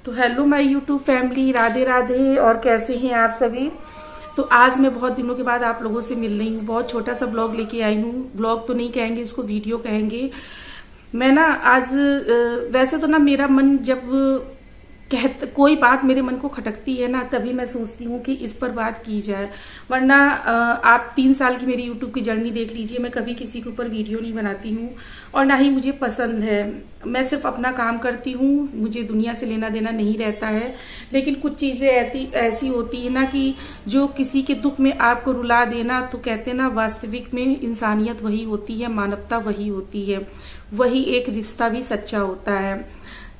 तो hello my YouTube family, Radhe Radhe. और कैसे हैं आप सभी। तो आज मैं बहुत दिनों के बाद आप लोगों से मिल रही हूँ। बहुत छोटा सा ब्लॉग लेके आई हूँ। ब्लॉग तो नहीं कहेंगे इसको, वीडियो कहेंगे। मैं ना आज वैसे तो ना मेरा मन जब कोई बात मेरे मन को खटकती है ना, तभी मैं सोचती हूँ कि इस पर बात की जाए। वरना आप 3 साल की मेरी यूट्यूब की जर्नी देख लीजिए, मैं कभी किसी के ऊपर वीडियो नहीं बनाती हूँ और ना ही मुझे पसंद है। मैं सिर्फ अपना काम करती हूँ, मुझे दुनिया से लेना देना नहीं रहता है। लेकिन कुछ चीजें ऐसी होती है ना कि जो किसी के दुख में आपको रुला देना, तो कहते हैं ना वास्तविक में इंसानियत वही होती है, मानवता वही होती है, वही एक रिश्ता भी सच्चा होता है।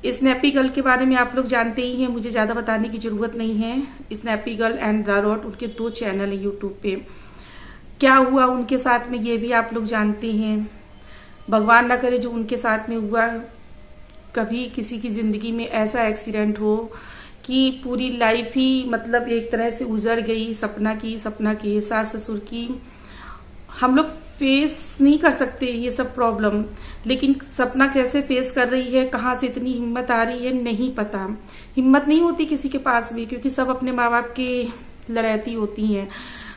स्नैपी गर्ल के बारे में आप लोग जानते ही हैं, मुझे ज्यादा बताने की जरूरत नहीं है। Snappy girl and the rot, उनके 2 चैनल है यूट्यूब पे। क्या हुआ उनके साथ में ये भी आप लोग जानते हैं। भगवान ना करे जो उनके साथ में हुआ, कभी किसी की जिंदगी में ऐसा एक्सीडेंट हो कि पूरी लाइफ ही मतलब एक तरह से उजड़ गई। सपना की सास ससुर की हम लोग फेस नहीं कर सकते ये सब प्रॉब्लम, लेकिन सपना कैसे फेस कर रही है, कहाँ से इतनी हिम्मत आ रही है नहीं पता। हिम्मत नहीं होती किसी के पास भी, क्योंकि सब अपने माँ बाप के लड़ैती होती हैं।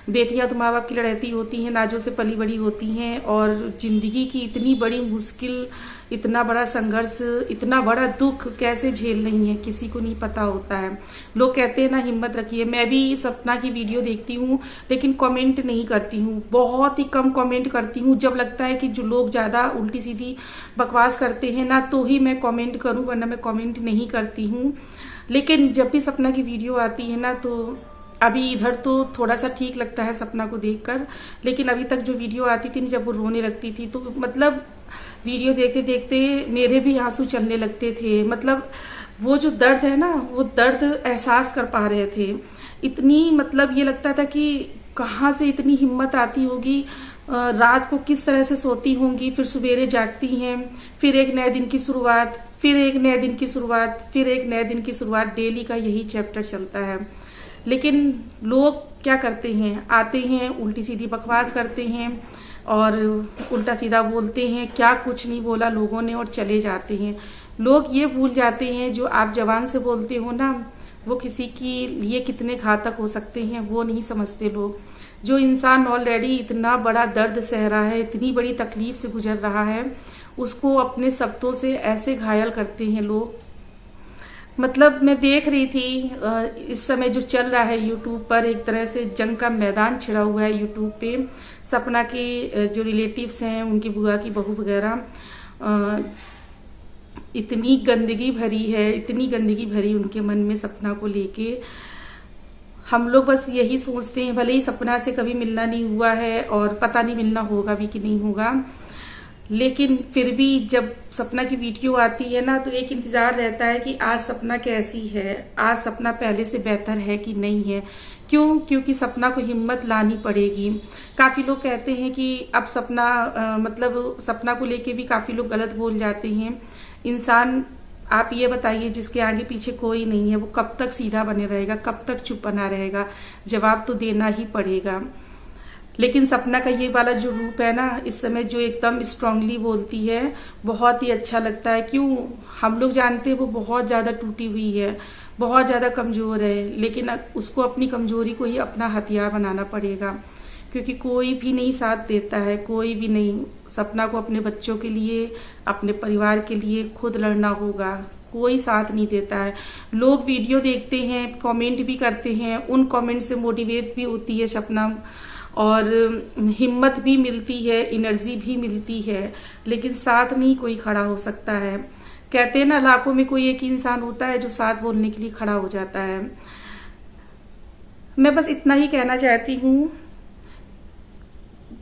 बेटियां तो माँ बाप की लड़ैती होती हैं, नाजों से पली बड़ी होती हैं, और जिंदगी की इतनी बड़ी मुश्किल, इतना बड़ा संघर्ष, इतना बड़ा दुख कैसे झेल रही हैं किसी को नहीं पता होता है। लोग कहते हैं ना हिम्मत रखिए। मैं भी सपना की वीडियो देखती हूँ, लेकिन कमेंट नहीं करती हूँ, बहुत ही कम कमेंट करती हूँ। जब लगता है कि जो लोग ज्यादा उल्टी सीधी बकवास करते हैं ना, तो ही मैं कमेंट करूँ, वरना मैं कमेंट नहीं करती हूँ। लेकिन जब भी सपना की वीडियो आती है ना, तो अभी इधर तो थोड़ा सा ठीक लगता है सपना को देखकर, लेकिन अभी तक जो वीडियो आती थी जब वो रोने लगती थी, तो मतलब वीडियो देखते देखते मेरे भी आंसू चलने लगते थे। मतलब वो जो दर्द है ना, वो दर्द एहसास कर पा रहे थे। इतनी मतलब ये लगता था कि कहाँ से इतनी हिम्मत आती होगी, रात को किस तरह से सोती होंगी, फिर सवेरे जागती हैं, फिर एक नए दिन की शुरुआत, फिर एक नए दिन की शुरुआत, फिर एक नए दिन की शुरुआत। डेली का यही चैप्टर चलता है। लेकिन लोग क्या करते हैं, आते हैं उल्टी सीधी बकवास करते हैं और उल्टा सीधा बोलते हैं, क्या कुछ नहीं बोला लोगों ने, और चले जाते हैं। लोग ये भूल जाते हैं जो आप जबान से बोलते हो ना, वो किसी के लिए कितने घातक हो सकते हैं वो नहीं समझते लोग। जो इंसान ऑलरेडी इतना बड़ा दर्द सह रहा है, इतनी बड़ी तकलीफ से गुजर रहा है, उसको अपने शब्दों से ऐसे घायल करते हैं लोग। मतलब मैं देख रही थी इस समय जो चल रहा है यूट्यूब पर, एक तरह से जंग का मैदान छिड़ा हुआ है यूट्यूब पे। सपना के जो रिलेटिव्स हैं, उनकी बुआ की बहू वगैरह, इतनी गंदगी भरी है, इतनी गंदगी भरी उनके मन में सपना को लेके। हम लोग बस यही सोचते हैं, भले ही सपना से कभी मिलना नहीं हुआ है और पता नहीं मिलना होगा भी कि नहीं होगा, लेकिन फिर भी जब सपना की वीडियो आती है ना, तो एक इंतजार रहता है कि आज सपना कैसी है, आज सपना पहले से बेहतर है कि नहीं है। क्यों? क्योंकि सपना को हिम्मत लानी पड़ेगी। काफी लोग कहते हैं कि अब सपना मतलब सपना को लेके भी काफी लोग गलत बोल जाते हैं। इंसान, आप ये बताइए, जिसके आगे पीछे कोई नहीं है, वो कब तक सीधा बने रहेगा, कब तक चुप बना रहेगा? जवाब तो देना ही पड़ेगा। लेकिन सपना का ये वाला जो रूप है ना, इस समय जो एकदम स्ट्रांगली बोलती है, बहुत ही अच्छा लगता है। क्यों? हम लोग जानते हैं वो बहुत ज्यादा टूटी हुई है, बहुत ज्यादा कमजोर है, लेकिन उसको अपनी कमजोरी को ही अपना हथियार बनाना पड़ेगा, क्योंकि कोई भी नहीं साथ देता है, कोई भी नहीं। सपना को अपने बच्चों के लिए, अपने परिवार के लिए खुद लड़ना होगा, कोई साथ नहीं देता है। लोग वीडियो देखते हैं, कमेंट भी करते हैं, उन कमेंट से मोटिवेट भी होती है सपना, और हिम्मत भी मिलती है, एनर्जी भी मिलती है, लेकिन साथ नहीं कोई खड़ा हो सकता है। कहते हैं ना, लाखों में कोई एक इंसान होता है जो साथ बोलने के लिए खड़ा हो जाता है। मैं बस इतना ही कहना चाहती हूँ,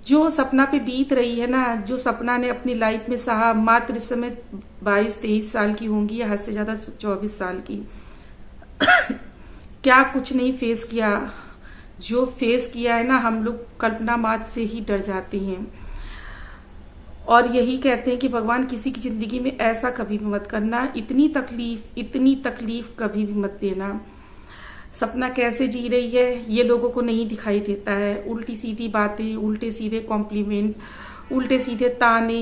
जो सपना पे बीत रही है ना, जो सपना ने अपनी लाइफ में सहा, मात्र इस समय 22-23 साल की होंगी, या हद से ज्यादा 24 साल की क्या कुछ नहीं फेस किया। जो फेस किया है ना, हम लोग कल्पना मात्र से ही डर जाते हैं, और यही कहते हैं कि भगवान किसी की जिंदगी में ऐसा कभी भी मत करना, इतनी तकलीफ कभी भी मत देना। सपना कैसे जी रही है ये लोगों को नहीं दिखाई देता है। उल्टी सीधी बातें, उल्टे सीधे कॉम्प्लीमेंट, उल्टे सीधे ताने।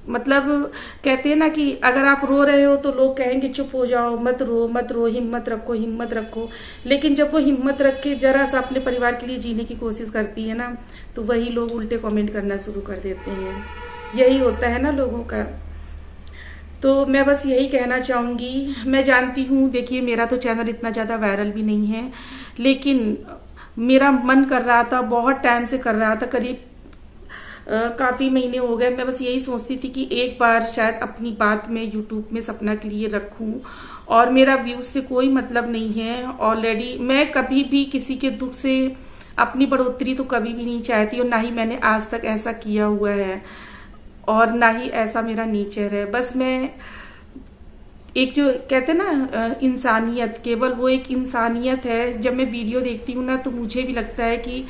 मतलब कहते हैं ना कि अगर आप रो रहे हो तो लोग कहेंगे चुप हो जाओ, मत रो मत रो, हिम्मत रखो हिम्मत रखो। लेकिन जब वो हिम्मत रख के जरा सा अपने परिवार के लिए जीने की कोशिश करती है ना, तो वही लोग उल्टे कमेंट करना शुरू कर देते हैं। यही होता है ना लोगों का। तो मैं बस यही कहना चाहूंगी। मैं जानती हूँ, देखिए मेरा तो चैनल इतना ज्यादा वायरल भी नहीं है, लेकिन मेरा मन कर रहा था, बहुत टाइम से कर रहा था, करीब काफी महीने हो गए। मैं बस यही सोचती थी कि एक बार शायद अपनी बात में यूट्यूब में सपना के लिए रखूं। और मेरा व्यूज से कोई मतलब नहीं है। ऑलरेडी मैं कभी भी किसी के दुख से अपनी बढ़ोतरी तो कभी भी नहीं चाहती, और ना ही मैंने आज तक ऐसा किया हुआ है, और ना ही ऐसा मेरा नेचर है। बस मैं एक जो कहते हैं ना इंसानियत, केवल वो एक इंसानियत है। जब मैं वीडियो देखती हूँ ना, तो मुझे भी लगता है कि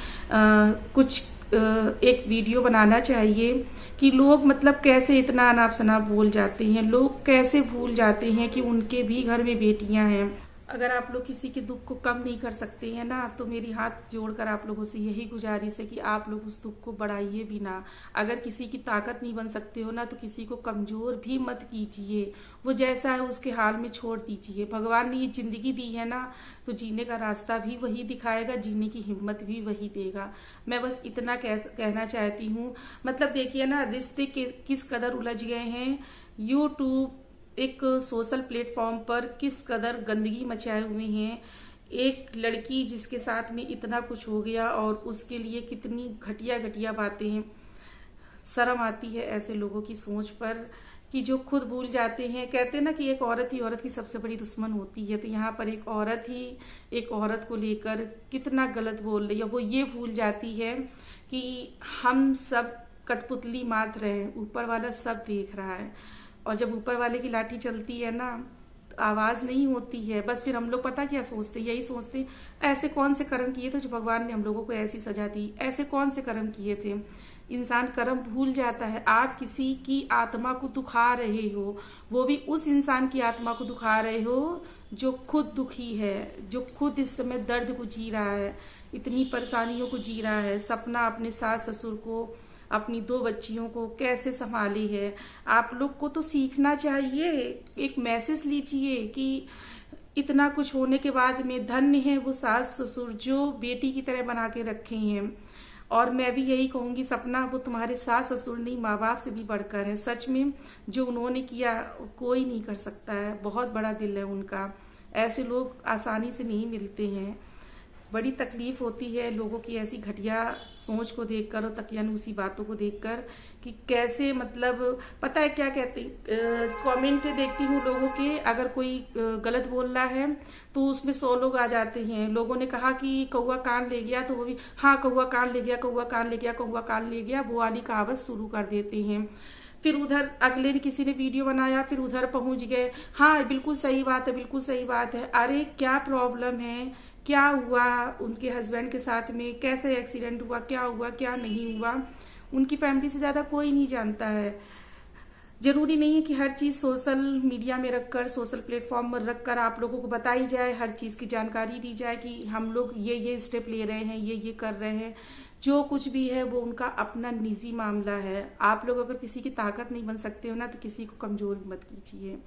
कुछ एक वीडियो बनाना चाहिए कि लोग मतलब कैसे इतना अनाप शनाप बोल जाते हैं, लोग कैसे भूल जाते हैं कि उनके भी घर में बेटियां हैं। अगर आप लोग किसी के दुख को कम नहीं कर सकते हैं ना, तो मेरी हाथ जोड़कर आप लोगों से यही गुजारिश है कि आप लोग उस दुख को बढ़ाइए भी ना। अगर किसी की ताकत नहीं बन सकते हो ना, तो किसी को कमजोर भी मत कीजिए। वो जैसा है उसके हाल में छोड़ दीजिए। भगवान ने ये जिंदगी दी है ना, तो जीने का रास्ता भी वही दिखाएगा, जीने की हिम्मत भी वही देगा। मैं बस इतना कहना चाहती हूँ। मतलब देखिए ना, रिश्ते किस कदर उलझ गए हैं। यूट्यूब एक सोशल प्लेटफॉर्म पर किस कदर गंदगी मचाए हुए हैं। एक लड़की जिसके साथ में इतना कुछ हो गया, और उसके लिए कितनी घटिया घटिया बातें हैं। शर्म आती है ऐसे लोगों की सोच पर कि जो खुद भूल जाते हैं। कहते हैं ना कि एक औरत ही औरत की सबसे बड़ी दुश्मन होती है, तो यहाँ पर एक औरत ही एक औरत को लेकर कितना गलत बोल रही है। वो ये भूल जाती है कि हम सब कठपुतली मात्र हैं, ऊपर वाला सब देख रहा है। और जब ऊपर वाले की लाठी चलती है ना, तो आवाज नहीं होती है। बस फिर हम लोग पता क्या सोचते, यही सोचते ऐसे कौन से कर्म किए थे जो भगवान ने हम लोगों को ऐसी सजा दी, ऐसे कौन से कर्म किए थे। इंसान कर्म भूल जाता है। आप किसी की आत्मा को दुखा रहे हो, वो भी उस इंसान की आत्मा को दुखा रहे हो जो खुद दुखी है, जो खुद इस समय दर्द को जी रहा है, इतनी परेशानियों को जी रहा है। सपना अपने सास ससुर को, अपनी 2 बच्चियों को कैसे संभाली है। आप लोग को तो सीखना चाहिए। एक मैसेज लीजिए कि इतना कुछ होने के बाद में धन्य है वो सास ससुर जो बेटी की तरह बना के रखे हैं। और मैं भी यही कहूंगी, सपना वो तुम्हारे सास ससुर नहीं, माँ बाप से भी बढ़कर है। सच में जो उन्होंने किया कोई नहीं कर सकता है। बहुत बड़ा दिल है उनका। ऐसे लोग आसानी से नहीं मिलते हैं। बड़ी तकलीफ होती है लोगों की ऐसी घटिया सोच को देखकर और तकियानुसी बातों को देखकर कि कैसे, मतलब पता है क्या कहते कमेंट देखती हूँ लोगों के। अगर कोई गलत बोल रहा है तो उसमें 100 लोग आ जाते हैं। लोगों ने कहा कि कौवा कान ले गया, तो वो भी हाँ कौवा कान ले गया, कौवा कान ले गया, कौवा कान ले गया, वो वाली कहावत शुरू कर देते हैं। फिर उधर अगले ने किसी ने वीडियो बनाया, फिर उधर पहुंच गए, हाँ बिल्कुल सही बात है, बिल्कुल सही बात है। अरे क्या प्रॉब्लम है, क्या हुआ उनके हस्बैंड के साथ में, कैसे एक्सीडेंट हुआ, क्या हुआ क्या नहीं हुआ, उनकी फैमिली से ज्यादा कोई नहीं जानता है। जरूरी नहीं है कि हर चीज सोशल मीडिया में रखकर, सोशल प्लेटफॉर्म पर रखकर आप लोगों को बताई जाए, हर चीज की जानकारी दी जाए कि हम लोग ये स्टेप ले रहे हैं, ये कर रहे हैं। जो कुछ भी है वो उनका अपना निजी मामला है। आप लोग अगर किसी की ताकत नहीं बन सकते हो ना, तो किसी को कमजोर मत कीजिए।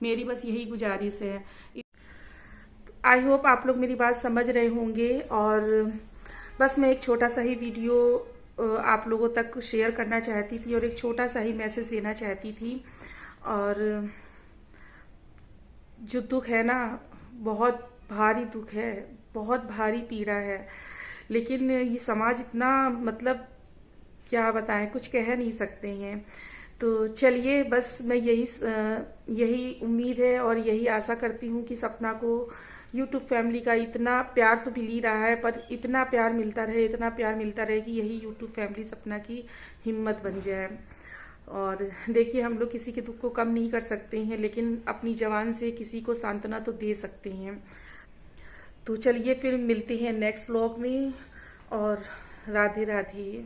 मेरी बस यही गुजारिश है। आई होप आप लोग मेरी बात समझ रहे होंगे। और बस मैं एक छोटा सा ही वीडियो आप लोगों तक शेयर करना चाहती थी, और एक छोटा सा ही मैसेज देना चाहती थी। और जो दुख है ना, बहुत भारी दुख है, बहुत भारी पीड़ा है। लेकिन ये समाज इतना, मतलब क्या बताएं, कुछ कह नहीं सकते हैं। तो चलिए, बस मैं यही उम्मीद है और यही आशा करती हूँ कि सपना को यूट्यूब फैमिली का इतना प्यार तो मिल ही रहा है, पर इतना प्यार मिलता रहे, इतना प्यार मिलता रहे कि यही यूट्यूब फैमिली सपना की हिम्मत बन जाए। और देखिए, हम लोग किसी के दुख को कम नहीं कर सकते हैं, लेकिन अपनी जबान से किसी को सांत्वना तो दे सकते हैं। तो चलिए फिर मिलते हैं नेक्स्ट व्लॉग में, और राधे राधे।